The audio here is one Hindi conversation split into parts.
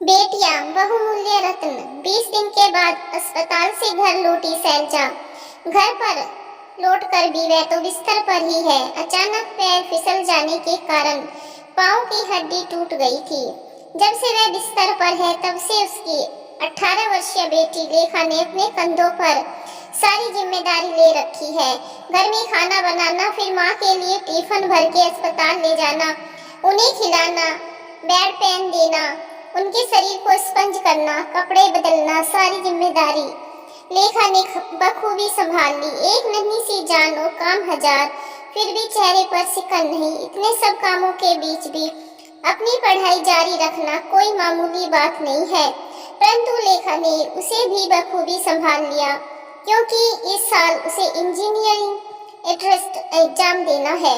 बेटियां बहुमूल्य रत्न। 20 दिन के बाद अस्पताल से घर लौटी शैलजा। घर पर लौटकर भी वह तो बिस्तर पर ही है। अचानक पैर फिसल जाने के कारण पांव की हड्डी टूट गई थी। जब से वह बिस्तर पर है तब से उसकी 18 वर्षीय बेटी लेखा ने अपने कंधों पर सारी जिम्मेदारी ले रखी है। घर में खाना बनाना, फिर माँ के लिए टिफिन भर के अस्पताल ले जाना, उन्हें खिलाना, बेड पेन देना, उनके शरीर को स्पंज करना, कपड़े बदलना, सारी जिम्मेदारी लेखा ने बखूबी संभाल ली। एक नन्ही सी जान और काम हजार, फिर भी चेहरे पर सिकन नहीं। इतने सब कामों के बीच भी अपनी पढ़ाई जारी रखना कोई मामूली बात नहीं है, परंतु लेखा ने उसे भी बखूबी संभाल लिया, क्योंकि इस साल उसे इंजीनियरिंग एंट्रेंस एग्जाम देना है।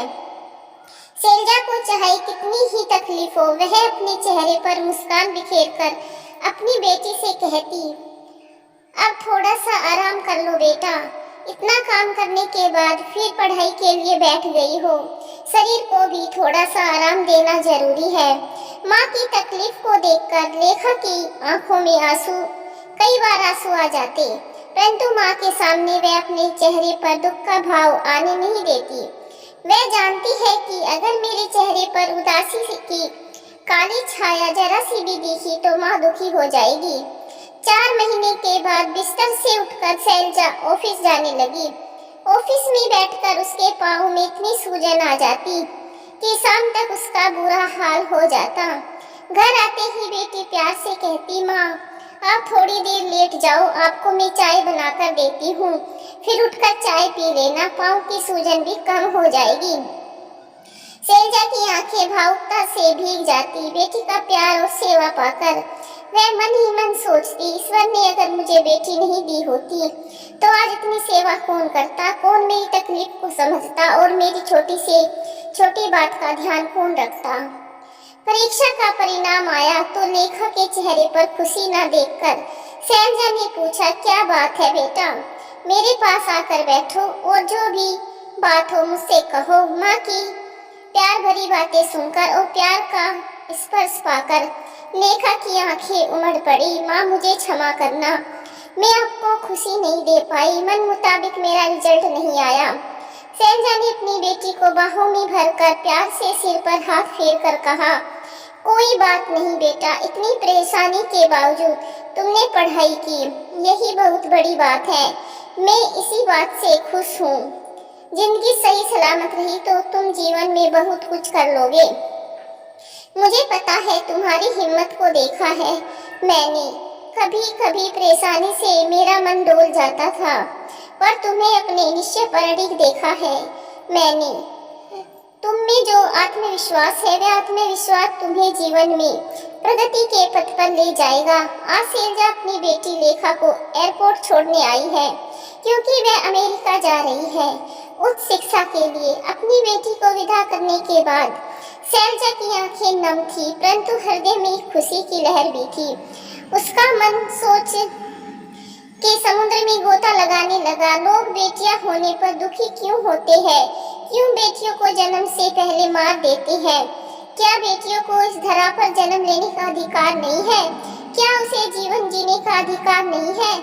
शैलजा को चाहे कितनी ही तकलीफ हो, वह अपने चेहरे पर मुस्कान बिखेर कर अपनी बेटी से कहती, अब थोड़ा सा आराम कर लो बेटा। इतना काम करने के बाद फिर पढ़ाई के लिए बैठ गई हो, शरीर को भी थोड़ा सा आराम देना जरूरी है। माँ की तकलीफ को देखकर लेखा की आंखों में आंसू, कई बार आंसू आ जाते, परंतु माँ के सामने वह अपने चेहरे पर दुख का भाव आने नहीं देती। वह जानती है कि अगर मेरे चेहरे पर उदासी की काली छाया जरा सी भी दिखी तो माँ दुखी हो जाएगी। 4 महीने के बाद बिस्तर से उठकर शैलजा ऑफिस जाने लगी। ऑफिस में बैठकर उसके पाँव में इतनी सूजन आ जाती कि शाम तक उसका बुरा हाल हो जाता। घर आते ही बेटी प्यार से कहती, माँ आप थोड़ी देर लेट जाओ, आपको मैं चाय बनाकर देती हूँ, फिर उठकर चाय पी लेना, पाँव की सूजन भी कम हो जाएगी। शैलजा की आंखें भावुकता से भीग जाती। बेटी का प्यार और सेवा पाकर वह मन ही मन सोचती, ईश्वर ने अगर मुझे बेटी नहीं दी होती तो आज इतनी सेवा कौन करता, कौन मेरी तकलीफ को समझता और मेरी छोटी से छोटी बात का ध्यान कौन रखता। परीक्षा का परिणाम आया तो लेखा के चेहरे पर खुशी न देखकर शैलजा ने पूछा, क्या बात है बेटा, मेरे पास आकर बैठो और जो भी बात हो मुझसे कहो। माँ की प्यार भरी बातें सुनकर और प्यार का स्पर्श पाकर लेखा की आंखें उमड़ पड़ी। माँ मुझे क्षमा करना, मैं आपको खुशी नहीं दे पाई, मन मुताबिक मेरा रिजल्ट नहीं आया। शैलजा ने अपनी बेटी को बाहों में भरकर प्यार से सिर पर हाथ फेर कर कहा, कोई बात नहीं बेटा, इतनी परेशानी के बावजूद तुमने पढ़ाई की, यही बहुत बड़ी बात है। मैं इसी बात से खुश हूँ। जिंदगी सही सलामत रही तो तुम जीवन में बहुत कुछ कर लोगे। मुझे पता है, तुम्हारी हिम्मत को देखा है मैंने। कभी कभी परेशानी से मेरा मन डोल जाता था, पर तुम्हें अपने निश्चय पर अडिग देखा है मैंने। तुम में जो आत्मविश्वास है, वह आत्मविश्वास तुम्हें जीवन में प्रगति के पथ पर ले जाएगा। आज शैलजा अपनी बेटी लेखा को एयरपोर्ट छोड़ने आई है, क्योंकि वह अमेरिका जा रही है उच्च शिक्षा के लिए। अपनी बेटी को विदा करने के बाद शैलजा की आंखें नम थी, परंतु हृदय में खुशी की लहर भी थी। उसका मन सोच के समुद्र में गोता लगाने लगा। लोग बेटियां होने पर दुखी क्यों होते हैं? क्यों बेटियों को जन्म से पहले मार देते हैं? क्या बेटियों को इस धरा पर जन्म लेने का अधिकार नहीं है? क्या उसे जीवन जीने का अधिकार नहीं है?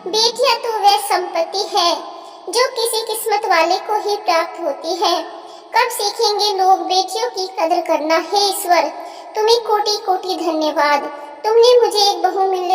बेटियां तो वह संपत्ति है जो किसी किस्मत वाले को ही प्राप्त होती है। कब सीखेंगे लोग बेटियों की कदर करना? हे ईश्वर, तुम्हें कोटि कोटि धन्यवाद। तुमने मुझे एक बहुमूल्य